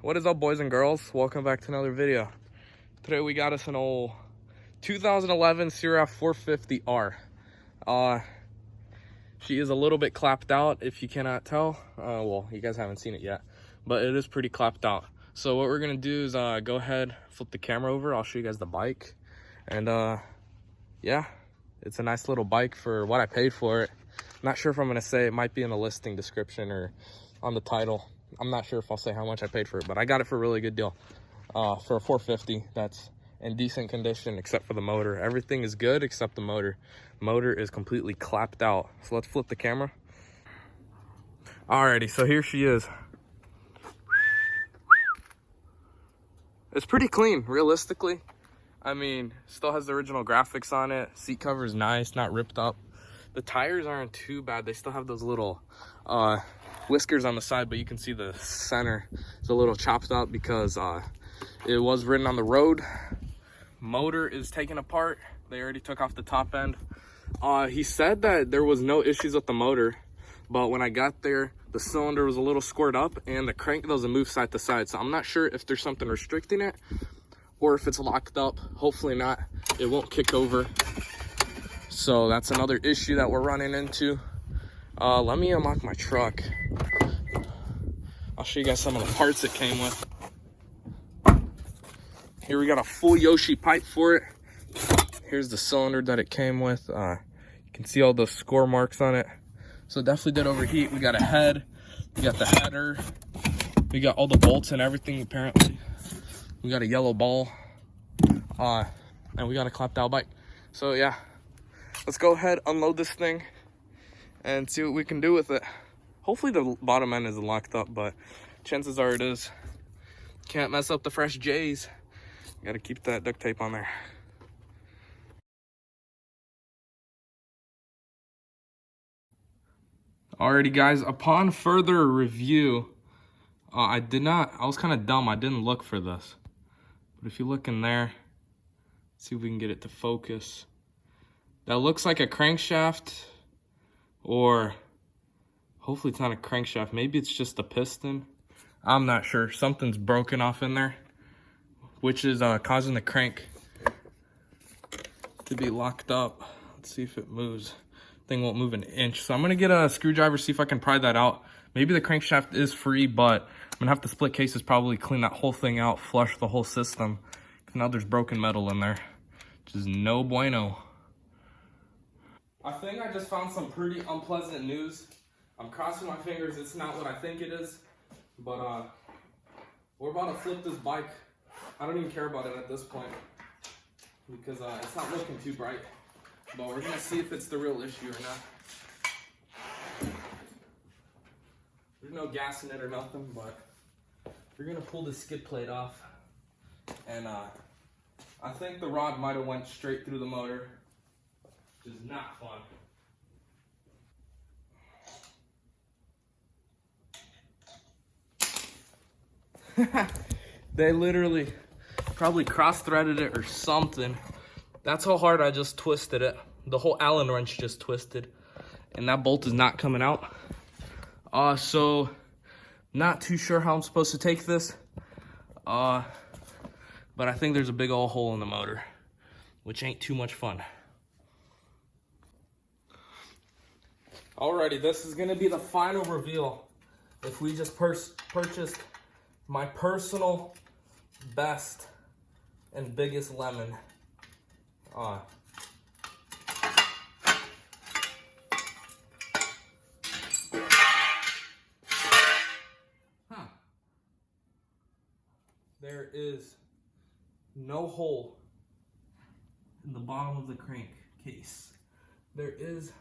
What is up, boys and girls? Welcome back to another video. Today we got us an old 2011 Sierra 450R. She is a little bit clapped out, if you cannot tell. Well, you guys haven't seen it yet, but it is pretty clapped out. So what we're gonna do is go ahead, flip the camera over. I'll show you guys the bike, and yeah, it's a nice little bike for what I paid for it. Not sure if I'm gonna say, it might be in the listing description or on the title. I'm not sure if I'll say how much I paid for it, but I got it for a really good deal. For a 450 that's in decent condition except for the motor. Everything is good except the motor. Motor is completely clapped out. So let's flip the camera. Alrighty, so here she is. It's pretty clean, realistically. I mean, still has the original graphics on it. Seat cover is nice, not ripped up. The tires aren't too bad. They still have those little whiskers on the side, but you can see the center is a little chopped up because it was ridden on the road. Motor is taken apart. They already took off the top end. He said that there was no issues with the motor, but when I got there, the cylinder was a little squared up and the crank doesn't move side to side. So I'm not sure if there's something restricting it or if it's locked up. Hopefully not. It won't kick over. So that's another issue that we're running into. Let me unlock my truck. I'll show you guys some of the parts it came with. Here we got a full Yoshi pipe for it. Here's the cylinder that it came with. You can see all the score marks on it. So it definitely did overheat. We got a head, we got the header, we got all the bolts and everything apparently. We got a yellow ball, and we got a clapped out bike. So yeah, let's go ahead, unload this thing, and see what we can do with it. Hopefully the bottom end isn't locked up, but chances are it is. Can't mess up the fresh J's. Gotta keep that duct tape on there. Alrighty guys, upon further review, I was kind of dumb, I didn't look for this. But if you look in there, see if we can get it to focus. That looks like a crankshaft, or hopefully it's not a crankshaft, maybe it's just a piston. I'm not sure, something's broken off in there, which is causing the crank to be locked up. Let's see if it moves. Thing won't move an inch, so I'm gonna get a screwdriver, see if I can pry that out. Maybe the crankshaft is free, but I'm gonna have to split cases, probably clean that whole thing out, flush the whole system. Now there's broken metal in there, which is no bueno. I think I just found some pretty unpleasant news. I'm crossing my fingers it's not what I think it is, but we're about to flip this bike. I don't even care about it at this point because it's not looking too bright. But we're gonna see if it's the real issue or not. There's no gas in it or nothing, but we're gonna pull the skid plate off. And I think the rod might have went straight through the motor, which is not fun. They literally probably cross-threaded it or something. That's how hard I just twisted it. The whole Allen wrench just twisted. And that bolt is not coming out. So not too sure how I'm supposed to take this. But I think there's a big old hole in the motor, which ain't too much fun. Alrighty, this is gonna be the final reveal. If we just purchased my personal best and biggest lemon. Huh. There is no hole in the bottom of the crank case. There is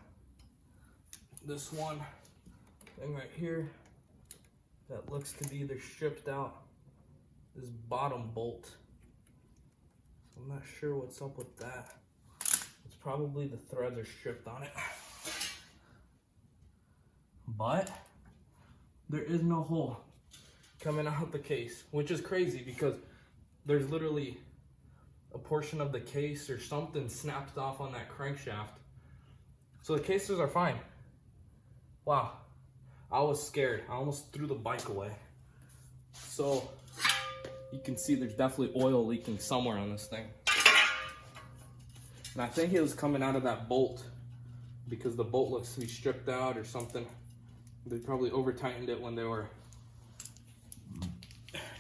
this one thing right here that looks to be either stripped out, this bottom bolt. I'm not sure what's up with that. It's probably the threads are stripped on it. But there is no hole coming out the case, which is crazy because there's literally a portion of the case or something snapped off on that crankshaft. So the cases are fine. Wow, I was scared. I almost threw the bike away. So you can see there's definitely oil leaking somewhere on this thing. And I think it was coming out of that bolt because the bolt looks to be stripped out or something. They probably over tightened it when they were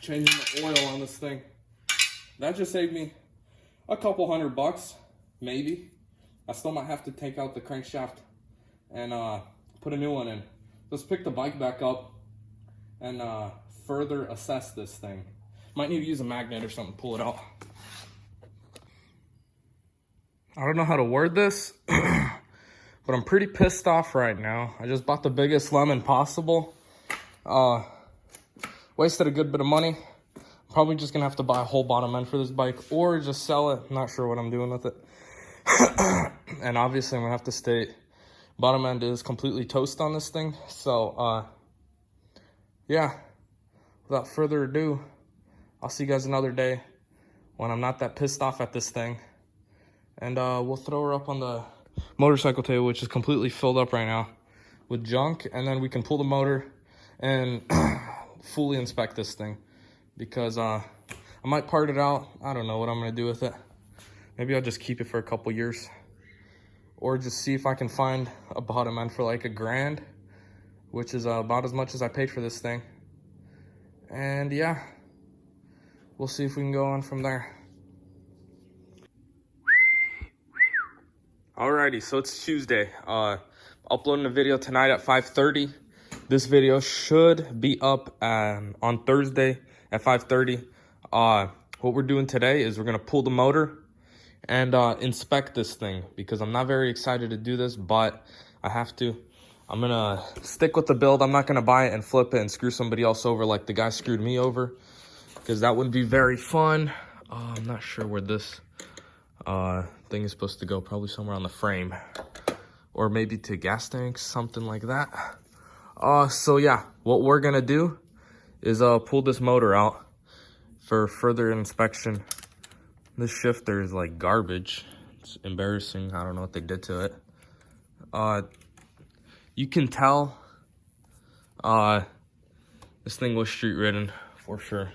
changing the oil on this thing. That just saved me a couple $100, maybe. I still might have to take out the crankshaft and put a new one in. Let's pick the bike back up and further assess this thing. Might need to use a magnet or something to pull it out. I don't know how to word this, but I'm pretty pissed off right now. I just bought the biggest lemon possible. Wasted a good bit of money. Probably just gonna have to buy a whole bottom end for this bike or just sell it. Not sure what I'm doing with it. And obviously I'm gonna have to state bottom end is completely toast on this thing. So yeah, without further ado, I'll see you guys another day when I'm not that pissed off at this thing. And we'll throw her up on the motorcycle table, which is completely filled up right now with junk. And then we can pull the motor and fully inspect this thing. Because I might part it out. I don't know what I'm going to do with it. Maybe I'll just keep it for a couple years. Or just see if I can find a bottom end for like $1,000. Which is about as much as I paid for this thing. And yeah, we'll see if we can go on from there. Alrighty, so it's Tuesday. Uploading a video tonight at 5:30. This video should be up on Thursday at 5:30. What we're doing today is we're gonna pull the motor and inspect this thing because I'm not very excited to do this, but I have to. I'm gonna stick with the build. I'm not gonna buy it and flip it and screw somebody else over like the guy screwed me over, because that wouldn't be very fun. I'm not sure where this thing is supposed to go. Probably somewhere on the frame, or maybe to gas tanks, something like that. So yeah, what we're gonna do is pull this motor out for further inspection. This shifter is like garbage. It's embarrassing. I don't know what they did to it. You can tell this thing was street ridden for sure.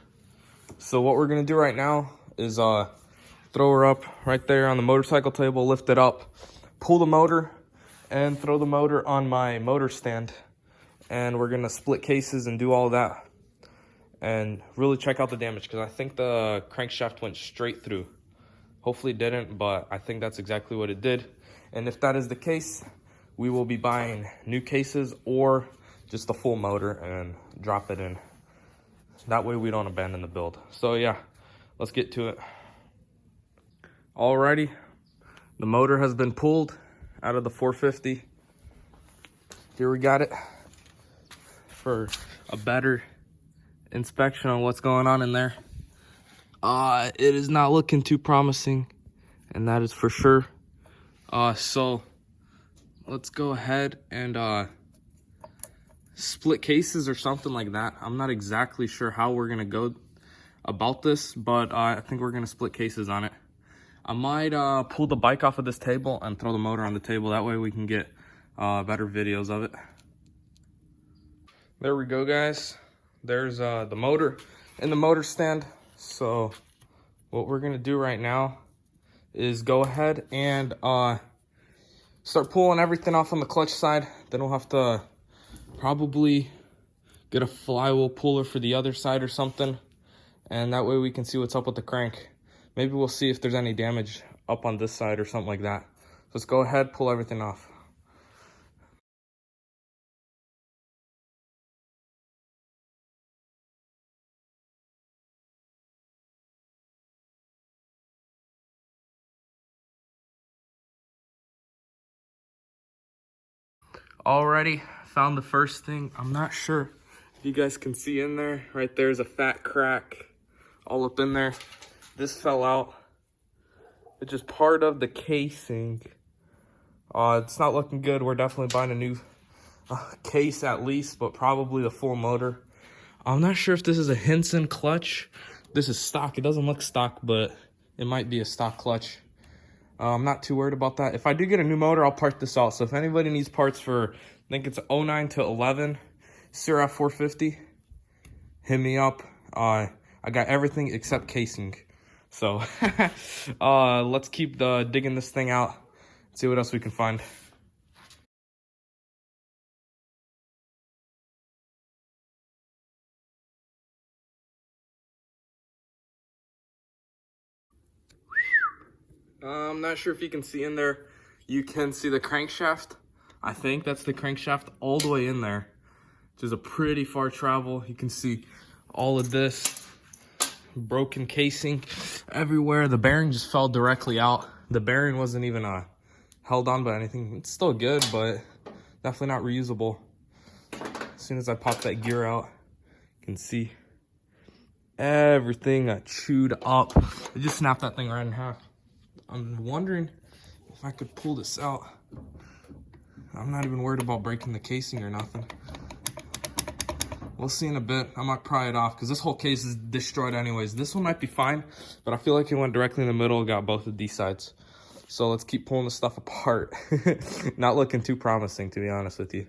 So what we're gonna do right now is throw her up right there on the motorcycle table, lift it up, pull the motor, and throw the motor on my motor stand. And we're gonna split cases and do all that and really check out the damage, because I think the crankshaft went straight through. Hopefully it didn't, but I think that's exactly what it did. And if that is the case, we will be buying new cases or just the full motor and drop it in. That way we don't abandon the build. So yeah, let's get to it. Alrighty, the motor has been pulled out of the 450. Here we got it for a better inspection on what's going on in there. It is not looking too promising, and that is for sure. So let's go ahead and split cases or something like that. I'm not exactly sure how we're gonna go about this, but I think we're gonna split cases on it. I might pull the bike off of this table and throw the motor on the table. That way we can get better videos of it. There we go, guys. There's the motor in the motor stand. So what we're gonna do right now is go ahead and start pulling everything off on the clutch side. Then we'll have to probably get a flywheel puller for the other side or something. And that way we can see what's up with the crank. Maybe we'll see if there's any damage up on this side or something like that. So let's go ahead, pull everything off. Already found the first thing. I'm not sure if you guys can see in there. Right there's a fat crack all up in there. This fell out. It's just part of the casing. It's not looking good. We're definitely buying a new case at least, but probably the full motor. I'm not sure if this is a Hinson clutch. This is stock. It doesn't look stock, but it might be a stock clutch. I'm not too worried about that. If I do get a new motor, I'll part this out. So if anybody needs parts for, I think it's 09 to 11 Syrah 450, hit me up. I I got everything except casing. So let's keep digging this thing out, see what else we can find. I'm not sure if you can see in there. You can see the crankshaft. I think that's the crankshaft all the way in there, which is a pretty far travel. You can see all of this broken casing everywhere. The bearing just fell directly out. The bearing wasn't even held on by anything. It's still good, but definitely not reusable. As soon as I pop that gear out, you can see everything got chewed up. I just snapped that thing right in half. I'm wondering if I could pull this out. I'm not even worried about breaking the casing or nothing. We'll see in a bit. I might pry it off because this whole case is destroyed anyways. This one might be fine, but I feel like it went directly in the middle, got both of these sides. So let's keep pulling this stuff apart. Not looking too promising, to be honest with you.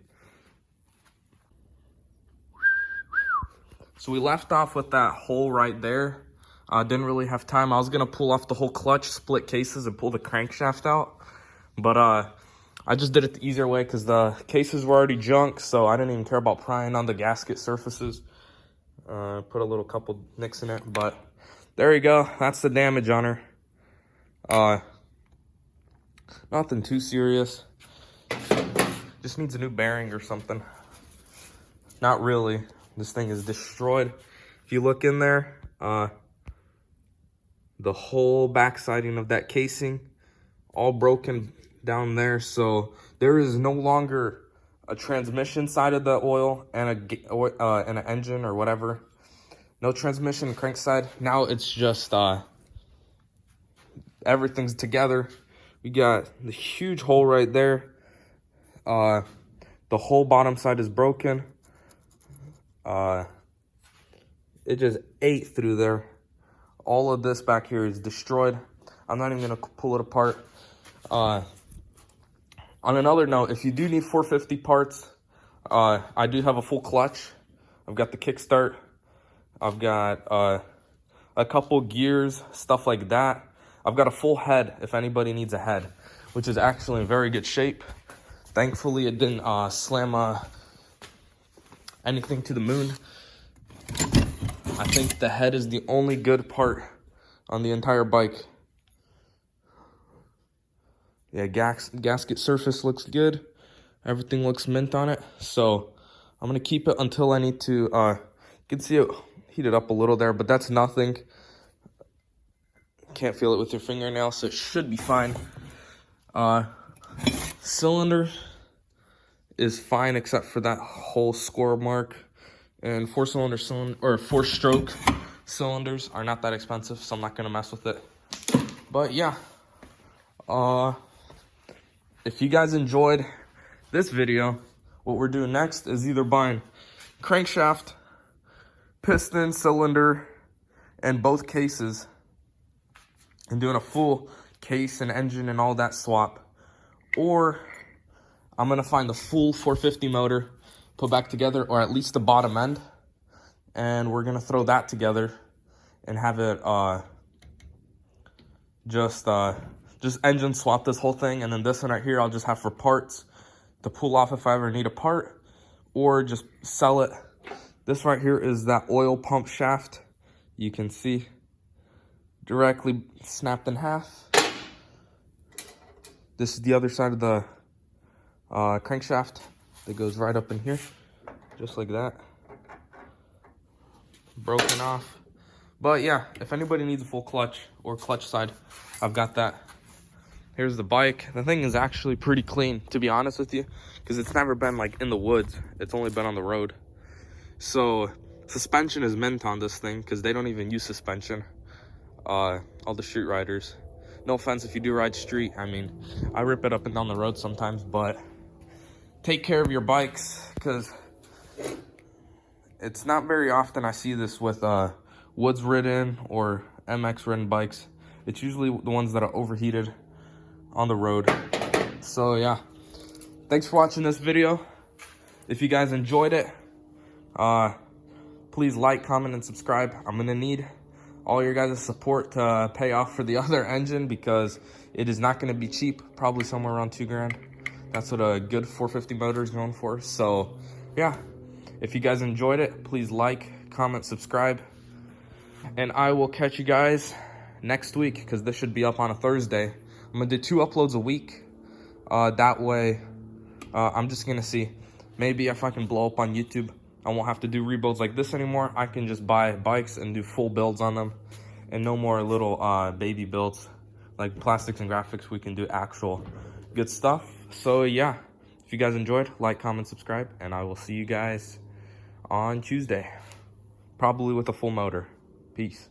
So we left off with that hole right there. Didn't really have time. I was gonna pull off the whole clutch, split cases, and pull the crankshaft out. But I just did it the easier way because the cases were already junk, so I didn't even care about prying on the gasket surfaces. Put a little couple nicks in it, but there you go. That's the damage on her. Nothing too serious. Just needs a new bearing or something. Not really. This thing is destroyed. If you look in there, the whole back siding of that casing, all broken down there. So there is no longer a transmission side of the oil and an engine or whatever. No transmission crank side. Now it's just everything's together. We got the huge hole right there. The whole bottom side is broken. It just ate through there. All of this back here is destroyed. I'm not even gonna pull it apart. On another note, if you do need 450 parts, I do have a full clutch. I've got the kickstart. I've got a couple gears, stuff like that. I've got a full head if anybody needs a head, which is actually in very good shape. Thankfully, it didn't slam anything to the moon. I think the head is the only good part on the entire bike. Yeah, gasket surface looks good. Everything looks mint on it. So I'm gonna keep it until I need to, you can see it heated up a little there, but that's nothing. Can't feel it with your fingernail, so it should be fine. Cylinder is fine except for that whole score mark. And four-stroke cylinders are not that expensive, so I'm not gonna mess with it. But yeah, if you guys enjoyed this video, what we're doing next is either buying crankshaft, piston, cylinder, and both cases, and doing a full case and engine and all that swap, or I'm gonna find the full 450 motor, put back together, or at least the bottom end, and we're gonna throw that together and have it just engine swap this whole thing. And then this one right here I'll just have for parts to pull off if I ever need a part, or just sell it. This right here is that oil pump shaft. You can see directly snapped in half. This is the other side of the crankshaft that goes right up in here, just like that. Broken off. But yeah, if anybody needs a full clutch or clutch side, I've got that. Here's the bike. The thing is actually pretty clean, to be honest with you, because it's never been like in the woods. It's only been on the road. So suspension is mint on this thing because they don't even use suspension. All the street riders. No offense if you do ride street. I mean, I rip it up and down the road sometimes, but take care of your bikes, because it's not very often I see this with woods ridden or MX ridden bikes. It's usually the ones that are overheated on the road. So yeah, thanks for watching this video. If you guys enjoyed it, Please like, comment, and subscribe. I'm gonna need all your guys' support to pay off for the other engine because it is not gonna be cheap, probably somewhere around 2 grand. That's what a good 450 motor is going for. So yeah, if you guys enjoyed it, please like, comment, subscribe, and I will catch you guys next week because this should be up on a Thursday. I'm gonna do 2 uploads a week. That way, I'm just gonna see. Maybe if I can blow up on YouTube, I won't have to do rebuilds like this anymore. I can just buy bikes and do full builds on them, and no more little baby builds like plastics and graphics. We can do actual good stuff. So yeah, if you guys enjoyed, like, comment, subscribe, and I will see you guys on Tuesday, probably with a full motor. Peace.